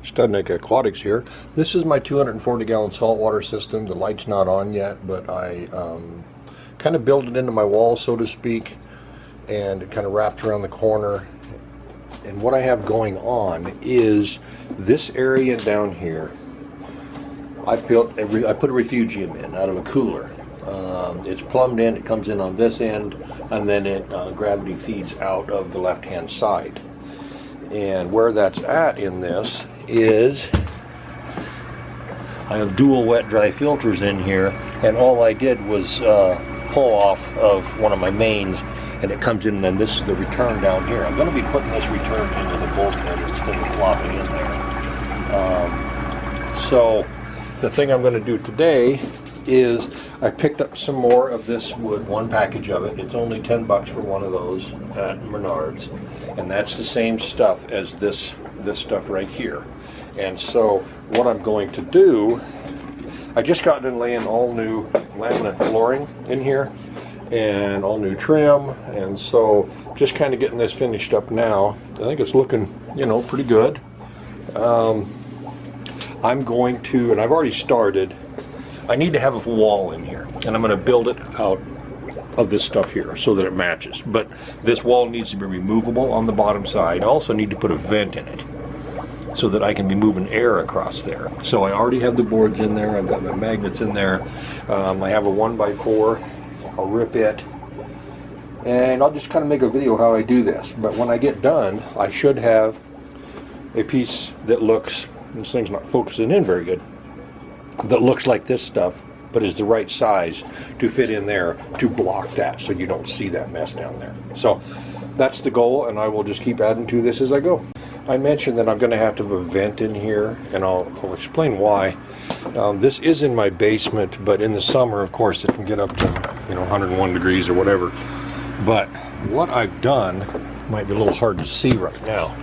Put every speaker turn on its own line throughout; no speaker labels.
Studnik Aquatics here. This is my 240-gallon saltwater system. The light's not on yet, but I kind of built it into my wall, so to speak, and it kind of wrapped around the corner. And what I have going on is this area down here. I put a refugium in out of a cooler. It's plumbed in, it comes in on this end, and then it gravity feeds out of the left-hand side. And where that's at in this is I have dual wet-dry filters in here, and all I did was pull off of one of my mains, and it comes in, and then this is the return down here. I'm going to be putting this return into the bulkhead instead of flopping in there. So the thing I'm going to do today is I picked up some more of this wood, one package of it. It's only 10 bucks for one of those at Menards, and that's the same stuff as this stuff right here. And so what I'm going to do, I just got done laying all new laminate flooring in here and all new trim, and so just kind of getting this finished up now. I think it's looking, you know, pretty good. I'm going to, and I've already started, I need to have a wall in here, and I'm going to build it out of this stuff here so that it matches. But this wall needs to be removable on the bottom side. I also need to put a vent in it so that I can be moving air across there. So I already have the boards in there. I've got my magnets in there. I have a 1x4. I'll rip it, and I'll just kind of make a video how I do this. But when I get done, I should have a piece that looks, this thing's not focusing in very good, that looks like this stuff, but is the right size to fit in there to block that so you don't see that mess down there. So that's the goal, and I will just keep adding to this as I go. I mentioned that I'm going to have to have a vent in here, and I'll explain why. This is in my basement, but in the summer, of course, it can get up to 101 degrees or whatever. But what I've done, might be a little hard to see right now,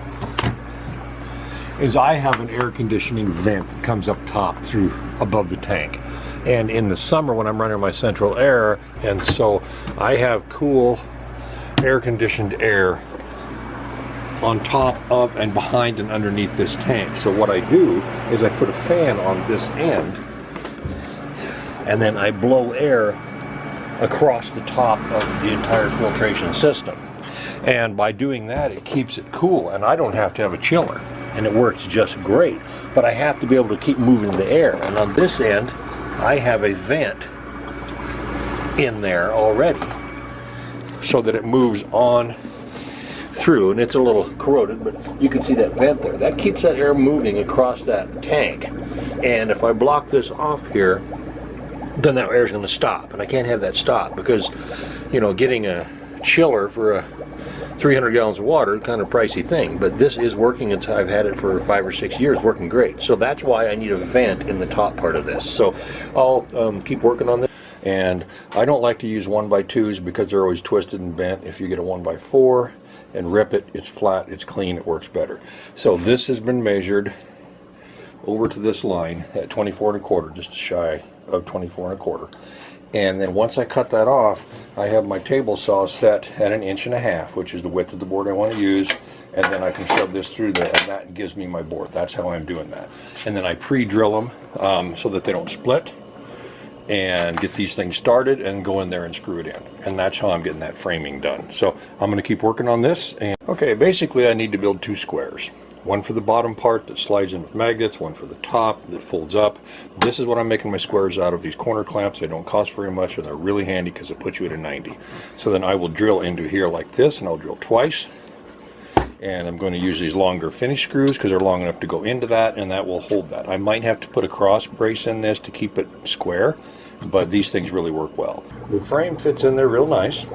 is I have an air conditioning vent that comes up top through above the tank. And in the summer when I'm running my central air, and so I have cool air conditioned air on top of and behind and underneath this tank. So what I do is I put a fan on this end, and then I blow air across the top of the entire filtration system. And by doing that, it keeps it cool, and I don't have to have a chiller, and it works just great. But I have to be able to keep moving the air, and on this end I have a vent in there already so that it moves on through, and it's a little corroded, but you can see that vent there. That keeps that air moving across that tank. And if I block this off here, then that air is going to stop, and I can't have that stop because, getting a chiller for a 300 gallons of water, kind of pricey thing, but this is working. I've had it for 5 or 6 years, working great. So that's why I need a vent in the top part of this. So I'll keep working on this. And I don't like to use 1x2s because they're always twisted and bent. If you get a 1x4 and rip it, it's flat, it's clean, it works better. So this has been measured over to this line at 24 1/4, just shy of 24 1/4. And then once I cut that off, I have my table saw set at 1.5 inches, which is the width of the board I want to use, and then I can shove this through there, and that gives me my board. That's how I'm doing that. And then I pre-drill them so that they don't split, and get these things started and go in there and screw it in. And that's how I'm getting that framing done. So I'm going to keep working on this. And okay, basically I need to build 2 squares. One for the bottom part that slides in with magnets, one for the top that folds up. This is what I'm making my squares out of, these corner clamps. They don't cost very much, and they're really handy because it puts you at a 90. So then I will drill into here like this, and I'll drill twice. And I'm going to use these longer finish screws because they're long enough to go into that, and that will hold that. I might have to put a cross brace in this to keep it square, but these things really work well. The frame fits in there real nice,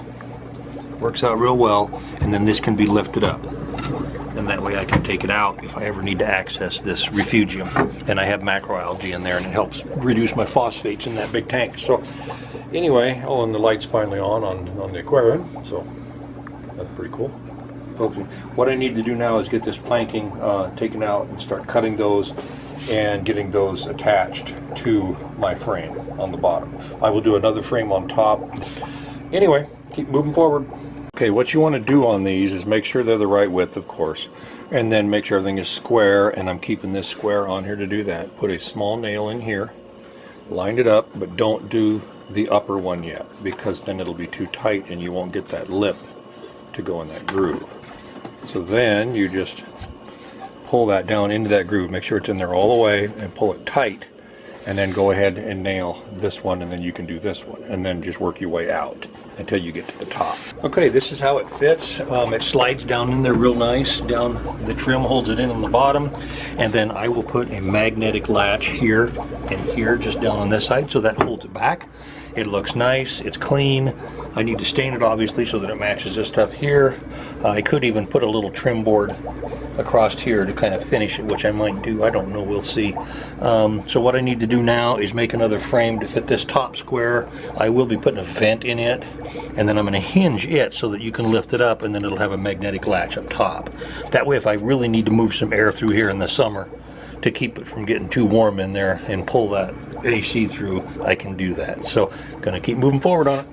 works out real well, and then this can be lifted up. And that way I can take it out if I ever need to access this refugium. And I have macroalgae in there, and it helps reduce my phosphates in that big tank. So anyway, and the light's finally on the aquarium, so that's pretty cool. What I need to do now is get this planking taken out and start cutting those and getting those attached to my frame on the bottom. I will do another frame on top. Anyway, keep moving forward. Okay, what you want to do on these is make sure they're the right width, of course. and then make sure everything is square, and I'm keeping this square on here to do that. Put a small nail in here, line it up, but don't do the upper one yet, because then it'll be too tight and you won't get that lip to go in that groove. So then you just pull that down into that groove, make sure it's in there all the way, and pull it tight, and then go ahead and nail this one, and then you can do this one, and then just work your way out until you get to the top. Okay, this is how it fits. It slides down in there real nice. Down the trim holds it in on the bottom, and then I will put a magnetic latch here and here, just down on this side, so that holds it back. It looks nice, it's clean. I need to stain it obviously so that it matches this stuff here. I could even put a little trim board across here to kind of finish it, which I might do, I don't know, we'll see. So what I need to do now is make another frame to fit this top square. I will be putting a vent in it, and then I'm going to hinge it so that you can lift it up, and then it'll have a magnetic latch up top. That way if I really need to move some air through here in the summer to keep it from getting too warm in there and pull that AC through, I can do that. So I'm going to keep moving forward on it.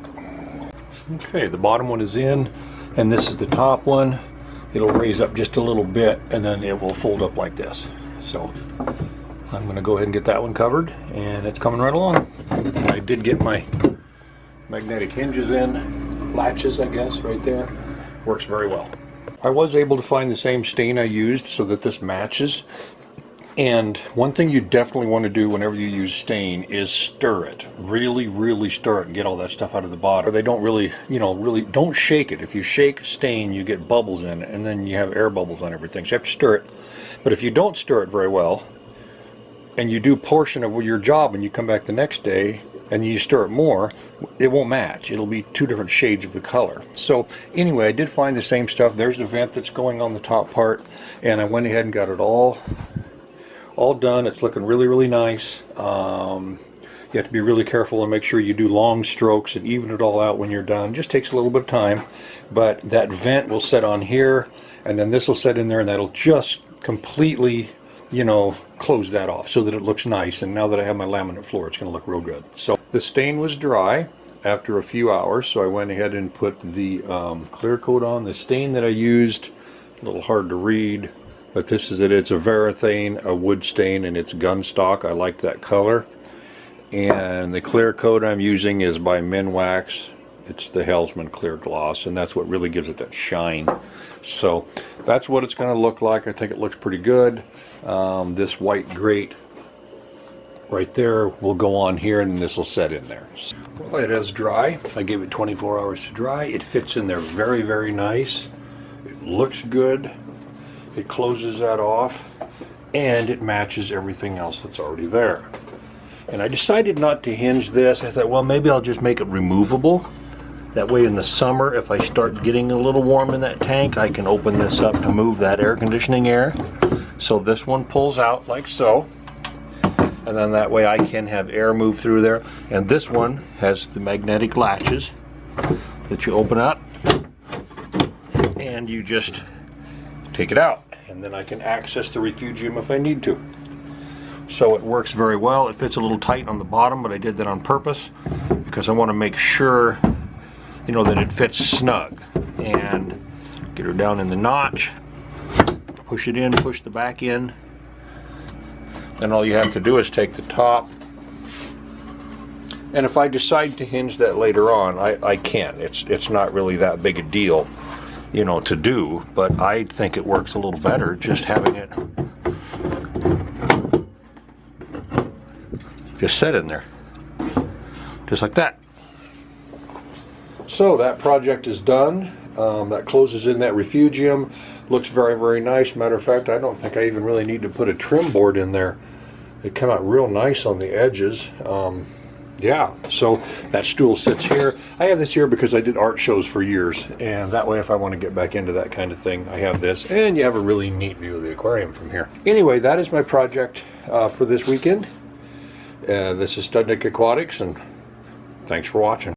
Okay, the bottom one is in, and this is the top one. It'll raise up just a little bit, and then it will fold up like this. So I'm going to go ahead and get that one covered, and it's coming right along. I did get my magnetic hinges in, latches I guess, right there. Works very well. I was able to find the same stain I used so that this matches. And one thing you definitely want to do whenever you use stain is stir it. Really stir it and get all that stuff out of the bottom. They don't really, really don't shake it. If you shake stain, you get bubbles in it, and then you have air bubbles on everything. So you have to stir it. But if you don't stir it very well, and you do portion of your job and you come back the next day and you stir it more, it won't match. It'll be two different shades of the color. So anyway, I did find the same stuff. There's the vent that's going on the top part, and I went ahead and got it all done. It's looking really nice. You have to be really careful and make sure you do long strokes and even it all out when you're done. It just takes a little bit of time, but that vent will set on here, and then this will set in there, and that'll just completely, close that off so that it looks nice. And now that I have my laminate floor, it's going to look real good. So the stain was dry after a few hours, so I went ahead and put the clear coat on. The stain that I used, a little hard to read, but this is it. It's a Varathane, a wood stain, and it's gun stock. I like that color. And the clear coat I'm using is by Minwax. It's the Hellsman Clear Gloss, and that's what really gives it that shine. So that's what it's going to look like. I think it looks pretty good. This white grate right there will go on here, and this will set in there. Well, it is dry. I gave it 24 hours to dry. It fits in there very nice. It looks good. It closes that off, and it matches everything else that's already there. And I decided not to hinge this. I thought, well, maybe I'll just make it removable. That way in the summer, if I start getting a little warm in that tank, I can open this up to move that air conditioning air. So this one pulls out like so, and then that way I can have air move through there. And this one has the magnetic latches that you open up, and you just take it out, and then I can access the refugium if I need to. So it works very well. It fits a little tight on the bottom, but I did that on purpose because I want to make sure, that it fits snug. And get her down in the notch, push it in, push the back in, and all you have to do is take the top. And if I decide to hinge that later on, I can. It's not really that big a deal, to do, but I think it works a little better just having it just set in there, just like that. So that project is done. That closes in that refugium. Looks very nice. Matter of fact, I don't think I even really need to put a trim board in there. It came out real nice on the edges. Yeah, so that stool sits here. I have this here because I did art shows for years, and that way if I want to get back into that kind of thing, I have this, and you have a really neat view of the aquarium from here. Anyway, that is my project for this weekend. This is Studnick Aquatics, and thanks for watching.